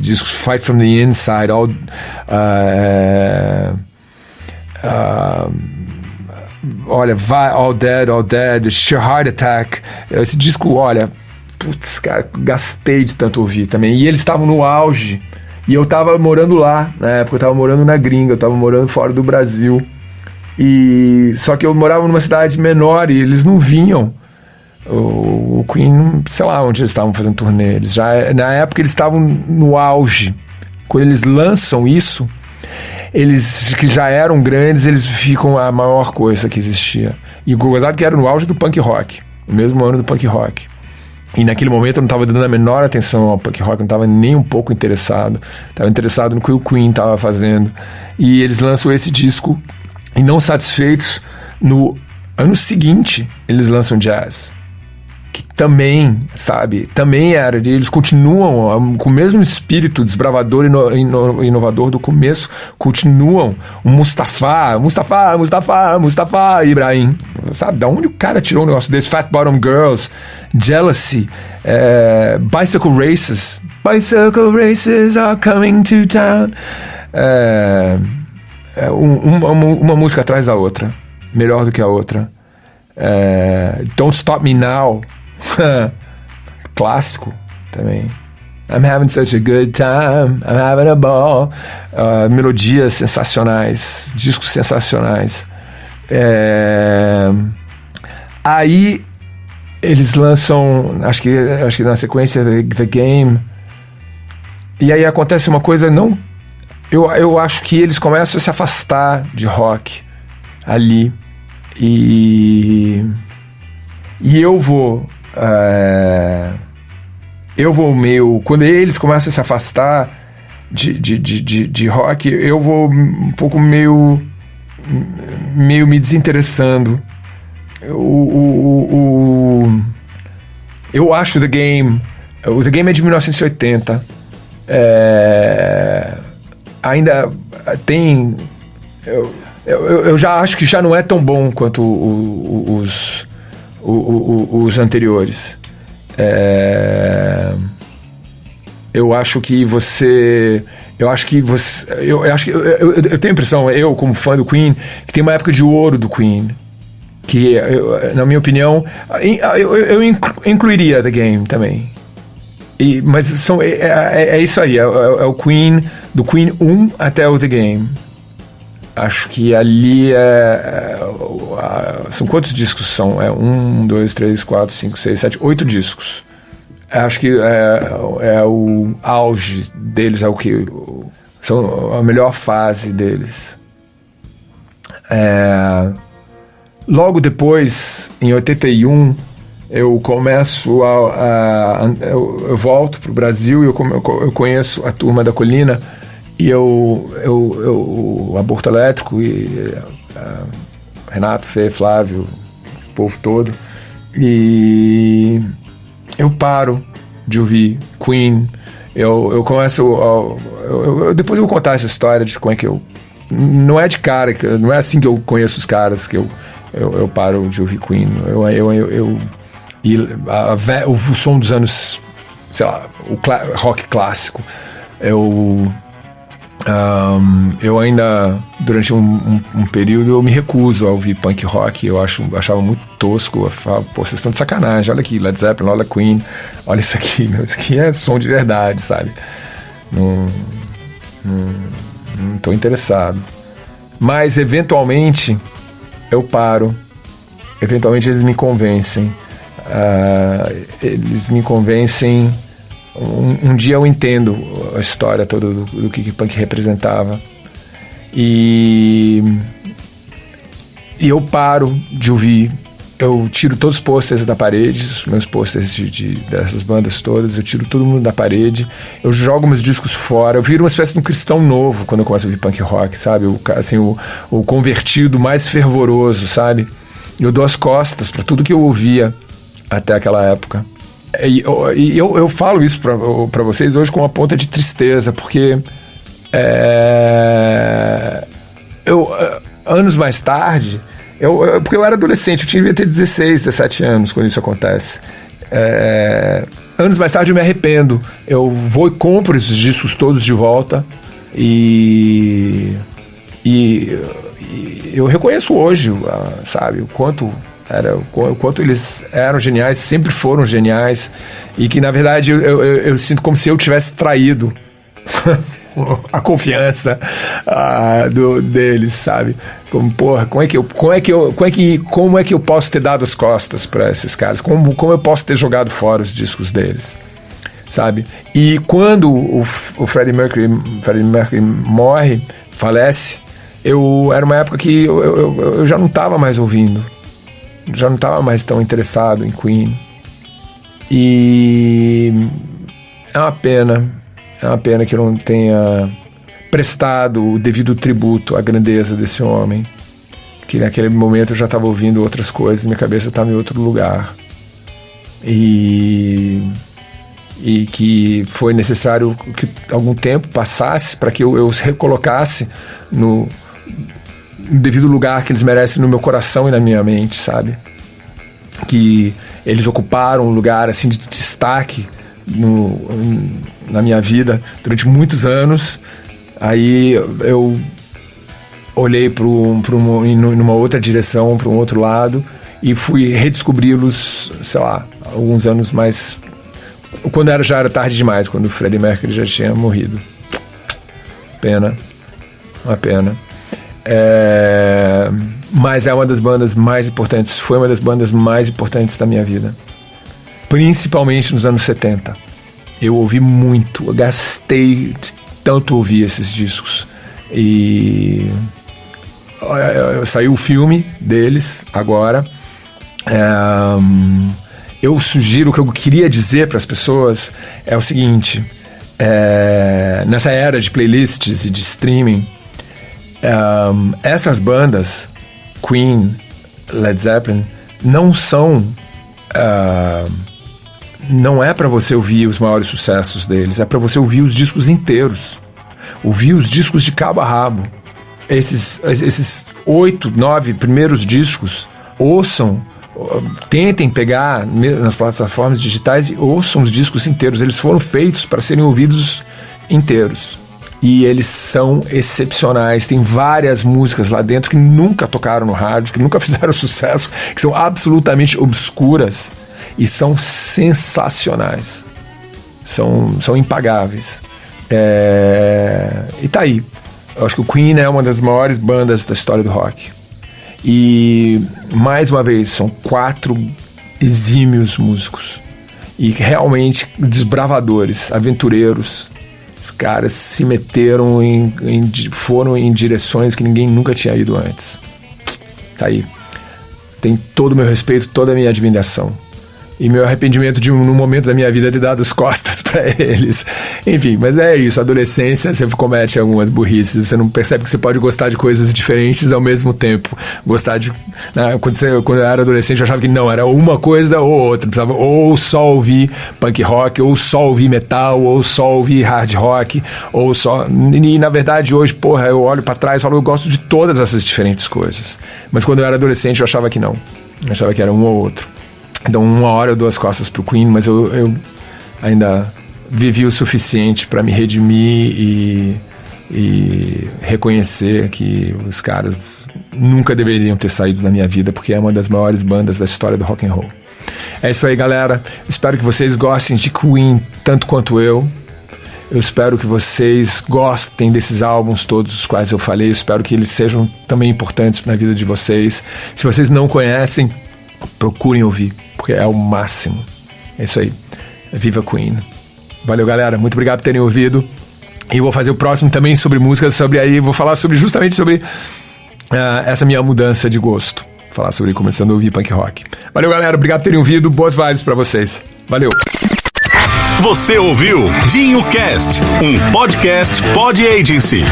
discos, Fight from the Inside, olha, All Dead, Sheer Heart Attack. Esse disco, olha, putz, cara, gastei de tanto ouvir também. E eles estavam no auge. E eu tava morando lá, na época eu tava morando na gringa, eu tava morando fora do Brasil. E só que eu morava numa cidade menor e eles não vinham. O Queen, sei lá onde eles estavam fazendo turnê. Eles já, na época eles estavam no auge. Quando eles lançam isso, eles que já eram grandes, eles ficam a maior coisa que existia. E o gozado que era no auge do punk rock, o mesmo ano do punk rock. E naquele momento eu não estava dando a menor atenção ao punk rock, não estava nem um pouco interessado. Estava interessado no que o Queen estava fazendo. E eles lançam esse disco e, não satisfeitos, no ano seguinte eles lançam Jazz, que também, sabe, também era, eles continuam com o mesmo espírito desbravador e inovador do começo, continuam o Mustafa Ibrahim, sabe, da onde o cara tirou um negócio desse? Fat Bottom Girls, Jealousy, Bicycle Races are coming to town, uma música atrás da outra, melhor do que a outra. Don't Stop Me Now, clássico também. I'm having such a good time, I'm having a ball. Melodias sensacionais, discos sensacionais. Aí eles lançam, acho que na sequência, The Game. E aí acontece uma coisa, não, eu acho que eles começam a se afastar de rock ali. E eu vou meio, quando eles começam a se afastar de rock, eu vou um pouco meio me desinteressando. Eu acho The Game é de 1980, ainda tem, eu já acho que já não é tão bom quanto os anteriores. Eu tenho a impressão, eu como fã do Queen, que tem uma época de ouro do Queen, que na minha opinião eu incluiria The Game também. Mas é isso aí, é o Queen, do Queen 1 até o The Game. Acho que ali são quantos discos são? 1, 2, 3, 4, 5, 6, 7, 8 discos. Acho que é o auge deles, é o que são a melhor fase deles. Logo depois, em 81, eu começo eu volto para o Brasil e eu conheço a Turma da Colina. E eu Aborto Elétrico e Renato, Fê, Flávio, o povo todo, e eu paro de ouvir Queen. Eu começo depois eu vou contar essa história de como é que não é de cara, não é assim que eu conheço os caras, que eu paro de ouvir Queen. O som dos anos, sei lá, o rock clássico, eu ainda, durante um período, eu me recuso a ouvir punk rock. Eu achava muito tosco. Eu falava, pô, vocês estão de sacanagem. Olha aqui, Led Zeppelin, olha Queen, olha isso aqui. Isso aqui é som de verdade, sabe? Não tô interessado. Mas, eventualmente, eu paro. Eventualmente, eles me convencem. Um dia eu entendo a história toda do que punk representava, e eu paro de ouvir. Eu tiro todos os posters da parede, os meus posters dessas bandas todas, eu tiro todo mundo da parede, eu jogo meus discos fora, eu viro uma espécie de um cristão novo quando eu começo a ouvir punk rock, sabe? O convertido mais fervoroso, sabe? Eu dou as costas para tudo que eu ouvia até aquela época. E eu falo isso para vocês hoje com uma ponta de tristeza, porque anos mais tarde, porque eu era adolescente, eu devia ter 16, 17 anos quando isso acontece. anos mais tarde eu me arrependo. Eu vou e compro esses discos todos de volta e eu reconheço hoje, sabe, o quanto eles eram geniais, sempre foram geniais, e que na verdade eu sinto como se eu tivesse traído a confiança deles, sabe? Como, porra, como é que eu posso ter dado as costas para esses caras? Como eu posso ter jogado fora os discos deles, sabe? E quando o Freddie Mercury morre, falece, era uma época que eu já não estava mais ouvindo, já não estava mais tão interessado em Queen, e é uma pena que eu não tenha prestado o devido tributo à grandeza desse homem, que naquele momento eu já estava ouvindo outras coisas, minha cabeça estava em outro lugar, e que foi necessário que algum tempo passasse para que eu os recolocasse no devido lugar que eles merecem no meu coração e na minha mente, sabe? Que eles ocuparam um lugar assim de destaque na minha vida durante muitos anos. Aí eu olhei numa outra direção, para um outro lado, e fui redescobri-los, sei lá, alguns anos mais, quando já era tarde demais, quando o Freddie Mercury já tinha morrido. Uma pena. Mas é uma das bandas mais importantes, foi uma das bandas mais importantes da minha vida, principalmente nos anos 70. Eu ouvi muito, eu gastei de tanto ouvir esses discos, e saiu o filme deles agora. Eu sugiro, o que eu queria dizer para as pessoas é o seguinte: nessa era de playlists e de streaming, essas bandas, Queen, Led Zeppelin, não é para você ouvir os maiores sucessos deles, é para você ouvir os discos inteiros, ouvir os discos de cabo a rabo. Esses 8, 9 primeiros discos, ouçam, tentem pegar nas plataformas digitais e ouçam os discos inteiros. Eles foram feitos para serem ouvidos inteiros. E eles são excepcionais. Tem várias músicas lá dentro que nunca tocaram no rádio, que nunca fizeram sucesso, que são absolutamente obscuras e são sensacionais. São impagáveis. E tá aí. Eu acho que o Queen é uma das maiores bandas da história do rock. E, mais uma vez, são 4 exímios músicos. E realmente desbravadores, aventureiros. Os caras se meteram foram em direções que ninguém nunca tinha ido antes. Tá aí. Tem todo o meu respeito, toda a minha admiração. E meu arrependimento num momento da minha vida de dar as costas pra eles. Enfim, mas é isso. A adolescência, você comete algumas burrices. Você não percebe que você pode gostar de coisas diferentes ao mesmo tempo. Gostar de... Quando eu era adolescente, eu achava que não, era uma coisa ou outra. Precisava ou só ouvir punk rock, ou só ouvir metal, ou só ouvir hard rock, ou só... E na verdade hoje, porra, eu olho pra trás e falo, eu gosto de todas essas diferentes coisas. Mas quando eu era adolescente, eu achava que não. Eu achava que era um ou outro. Então, uma hora eu dou as costas pro Queen, mas eu ainda vivi o suficiente para me redimir e reconhecer que os caras nunca deveriam ter saído da minha vida, porque é uma das maiores bandas da história do rock and roll. É isso aí, galera. Espero que vocês gostem de Queen tanto quanto eu. Eu espero que vocês gostem desses álbuns todos os quais eu falei. Eu espero que eles sejam também importantes na vida de vocês. Se vocês não conhecem, procurem ouvir, porque é o máximo. É isso aí. Viva Queen. Valeu, galera. Muito obrigado por terem ouvido. E vou fazer o próximo também sobre músicas, vou falar justamente sobre essa minha mudança de gosto. Falar sobre começando a ouvir punk rock. Valeu, galera. Obrigado por terem ouvido. Boas vibes pra vocês. Valeu. Você ouviu Dinho Cast, um podcast Pod Agency.